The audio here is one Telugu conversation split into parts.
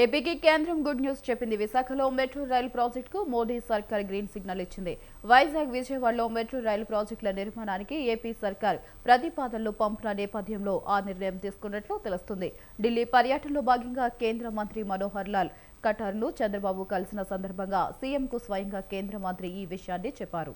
ఏపీకి కేంద్రం గుడ్ న్యూస్ చెప్పింది. విశాఖలో మెట్రో రైలు ప్రాజెక్టుకు మోదీ సర్కార్ గ్రీన్ సిగ్నల్ ఇచ్చింది. వైజాగ్, విజయవాడలో మెట్రో రైలు ప్రాజెక్టుల నిర్మాణానికి ఏపీ సర్కార్ ప్రతిపాదనలు పంపిన నేపథ్యంలో ఆ నిర్ణయం తీసుకున్నట్లు తెలుస్తుంది. ఢిల్లీ పర్యటనలో భాగంగా కేంద్ర మంత్రి మనోహర్ లాల్ ఖట్టర్ను చంద్రబాబు కలిసిన సందర్భంగా సీఎంకు స్వయంగా కేంద్ర మంత్రి ఈ విషయాన్ని చెప్పారు.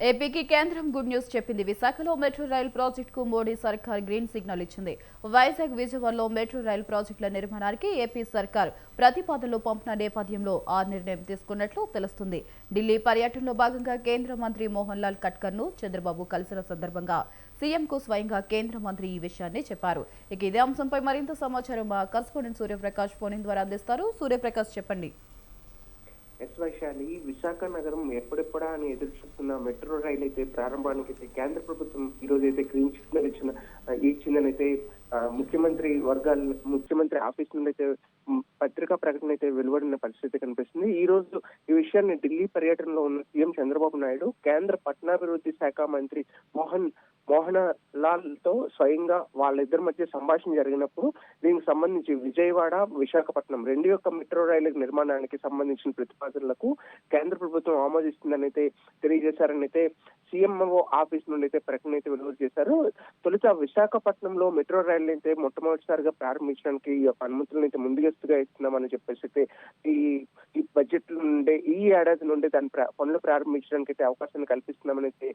ఏపీకి కేంద్రం గుడ్ న్యూస్ చెప్పింది. విశాఖలో మెట్రో రైలు ప్రాజెక్టుకు మోడీ సర్కార్ గ్రీన్ సిగ్నల్ ఇచ్చింది. వైజాగ్, విజయవాడలో మెట్రో రైలు ప్రాజెక్టుల నిర్మాణానికి ఏపీ సర్కార్ ప్రతిపాదనలు పంపిన నేపథ్యంలో ఆ నిర్ణయం తీసుకున్నట్లు తెలుస్తుంది. ఢిల్లీ పర్యటనలో భాగంగా కేంద్ర మంత్రి మోహన్ లాల్ ఖట్కర్ను చంద్రబాబు కలిసిన సందర్భంగా సీఎంకు స్వయంగా కేంద్ర మంత్రి ఈ విషయాన్ని చెప్పారు. ఇక ఇదే అంశంపై మరింత సమాచారం మా కరెస్పాండెంట్ సూర్యప్రకాష్ ఫోన్ ద్వారా అందిస్తారు. సూర్యప్రకాష్, చెప్పండి. వైశాలి, విశాఖ నగరం ఎప్పుడెప్పుడా అని ఎదురు చూస్తున్న మెట్రో రైలు అయితే ప్రారంభానికి అయితే కేంద్ర ప్రభుత్వం ఈ రోజు అయితే గ్రీన్ సిగ్నల్ ఇచ్చిందనైతే ముఖ్యమంత్రి ఆఫీస్ నుండి అయితే పత్రికా ప్రకటన అయితే వెలువడిన పరిస్థితి కనిపిస్తుంది. ఈ రోజు ఈ విషయాన్ని ఢిల్లీ పర్యటనలో ఉన్న సీఎం చంద్రబాబు నాయుడు కేంద్ర పట్టణాభివృద్ధి శాఖ మంత్రి మోహన్ లాల్ తో స్వయంగా వాళ్ళిద్దరి మధ్య సంభాషణ జరిగినప్పుడు దీనికి సంబంధించి విజయవాడ, విశాఖపట్నం రెండు యొక్క మెట్రో రైలు నిర్మాణానికి సంబంధించిన ప్రతిపాదనలకు కేంద్ర ప్రభుత్వం ఆమోదిస్తుందని అయితే తెలియజేశారని అయితే సీఎంఓ ఆఫీస్ నుండి అయితే ప్రకటన అయితే వెలువడి చేశారు. తొలుత విశాఖపట్నంలో మెట్రో రైలు అయితే మొట్టమొదటిసారిగా ప్రారంభించడానికి ఈ యొక్క అనుమతులను అయితే ముందుగా ఇస్తున్నామని చెప్పేసి అయితే ఈ బడ్జెట్ నుండి ఈ ఏడాది నుండి దాని పనులు ప్రారంభించడానికి అయితే అవకాశాన్ని కల్పిస్తున్నామని అయితే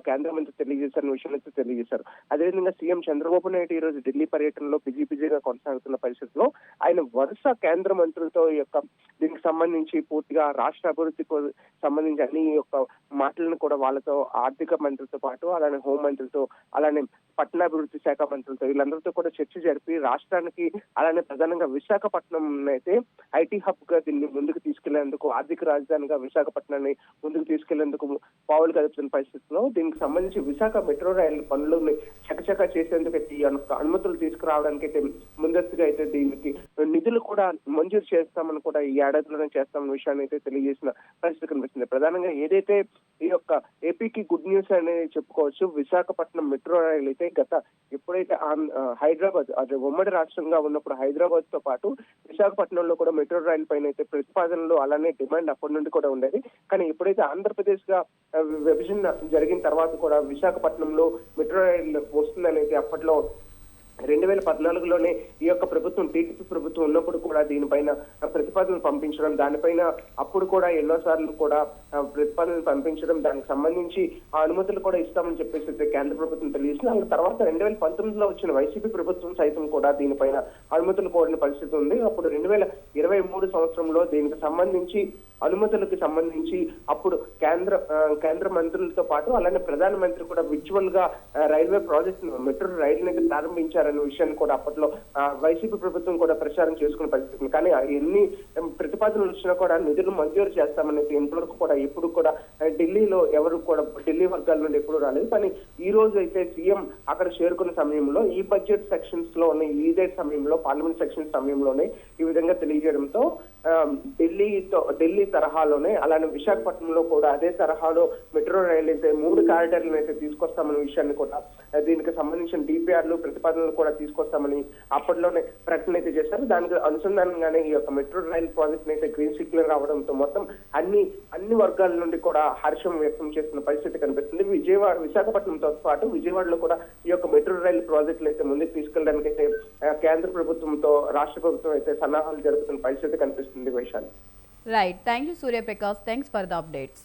కేంద్ర మంత్రి తెలియజేశారని విషయం అయితే తెలియజేశారు. అదేవిధంగా సీఎం చంద్రబాబు నాయుడు ఈ రోజు ఢిల్లీ పర్యటనలో బిజీగా కొనసాగుతున్న పరిస్థితుల్లో ఆయన వరుస కేంద్ర మంత్రులతో ఈ యొక్క దీనికి సంబంధించి పూర్తిగా రాష్ట్ర అభివృద్ధికి సంబంధించి అన్ని యొక్క మాటలను కూడా వాళ్ళతో ఆర్థిక మంత్రితో పాటు అలానే హోం మంత్రితో అలానే పట్టణాభివృద్ధి శాఖ మంత్రులతో వీళ్ళందరితో కూడా చర్చ జరిపి రాష్ట్రానికి అలానే ప్రధానంగా విశాఖపట్నం అయితే ఐటీ హబ్ గా దీన్ని ముందుకు తీసుకెళ్లేందుకు, ఆర్థిక రాజధానిగా విశాఖపట్నాన్ని ముందుకు తీసుకెళ్లేందుకు పావులు కదుపుతున్న పరిస్థితుల్లో దీనికి సంబంధించి విశాఖ మెట్రో రైలు పనులను చకచకా చేసేందుకు అయితే అనుమతులు తీసుకురావడానికి అయితే ముందస్తుగా అయితే దీనికి నిధులు కూడా మంజూరు చేస్తామని కూడా ఈ ఏడాదిలోనే చేస్తామన్న విషయాన్ని అయితే తెలియజేసిన పరిస్థితి కనిపిస్తుంది. ప్రధానంగా ఏదైతే ఈ యొక్క ఏపీకి గుడ్ న్యూస్ అనేది చెప్పుకోవచ్చు. విశాఖపట్నం మెట్రో రైలు అయితే ఎప్పుడైతే హైదరాబాద్ అదే ఉమ్మడి రాష్ట్రంగా ఉన్నప్పుడు హైదరాబాద్ తో పాటు విశాఖపట్నంలో కూడా మెట్రో రైలు పైన అయితే ప్రతిపాదనలు అలానే డిమాండ్ అప్పటి నుండి కూడా ఉండేది. కానీ ఎప్పుడైతే ఆంధ్రప్రదేశ్ గా విభజన జరిగిన తర్వాత కూడా విశాఖపట్నంలో మెట్రో రైలు వస్తుందనేది అప్పట్లో 2014లోనే ఈ యొక్క ప్రభుత్వం టీడీపీ ప్రభుత్వం ఉన్నప్పుడు కూడా దీనిపైన ప్రతిపాదనలు పంపించడం, దానిపైన అప్పుడు కూడా ఎన్నోసార్లు కూడా ప్రతిపాదనలు పంపించడం, దానికి సంబంధించి ఆ అనుమతులు కూడా ఇస్తామని చెప్పేసి కేంద్ర ప్రభుత్వం తెలియజేసింది. ఆ తర్వాత 2019లో వచ్చిన వైసీపీ ప్రభుత్వం సైతం కూడా దీనిపైన అనుమతులు కోరిన పరిస్థితి ఉంది. అప్పుడు 2023 సంవత్సరంలో దీనికి సంబంధించి అనుమతులకు సంబంధించి అప్పుడు కేంద్ర మంత్రులతో పాటు అలానే ప్రధానమంత్రి కూడా విజువల్ గా రైల్వే ప్రాజెక్ట్ మెట్రో రైలు అయితే ప్రారంభించారనే విషయాన్ని కూడా అప్పట్లో వైసీపీ ప్రభుత్వం కూడా ప్రచారం చేసుకునే పరిస్థితి. కానీ ఎన్ని ప్రతిపాదనలు వచ్చినా కూడా నిధులు మంజూరు చేస్తామనేది ఇంతవరకు కూడా ఎప్పుడు కూడా ఢిల్లీలో ఎవరు కూడా ఢిల్లీ వర్గాల నుండి ఎప్పుడు రాలేదు. కానీ ఈ రోజు అయితే సీఎం అక్కడ చేరుకున్న సమయంలో ఈ బడ్జెట్ సెక్షన్స్ లోనే ఇదే సమయంలో పార్లమెంట్ సెక్షన్ సమయంలోనే ఈ విధంగా తెలియజేయడంతో ఢిల్లీ తరహాలోనే అలానే విశాఖపట్నంలో కూడా అదే తరహాలో మెట్రో రైలు అయితే 3 కారిడార్లను అయితే తీసుకొస్తామనే విషయాన్ని కూడా దీనికి సంబంధించిన డిపిఆర్లు ప్రతిపాదనలు కూడా తీసుకొస్తామని అప్పట్లోనే ప్రకటన అయితే చేశారు. దానికి అనుసంధానంగానే ఈ యొక్క మెట్రో రైల్ ప్రాజెక్ట్ అయితే గ్రీన్ సిగ్నల్ రావడంతో మొత్తం అన్ని వర్గాల నుండి కూడా హర్షం వ్యక్తం చేస్తున్న పరిస్థితి కనిపిస్తుంది. విశాఖపట్నంతో పాటు విజయవాడలో కూడా ఈ యొక్క మెట్రో రైల్ ప్రాజెక్టులు అయితే ముందుకు తీసుకెళ్ళడానికి అయితే కేంద్ర ప్రభుత్వంతో రాష్ట్ర ప్రభుత్వం అయితే సన్నాహాలు జరుగుతున్న పరిస్థితి కనిపిస్తుంది. Vaishali, right. Thank you Suryaprakash. Thanks for the updates.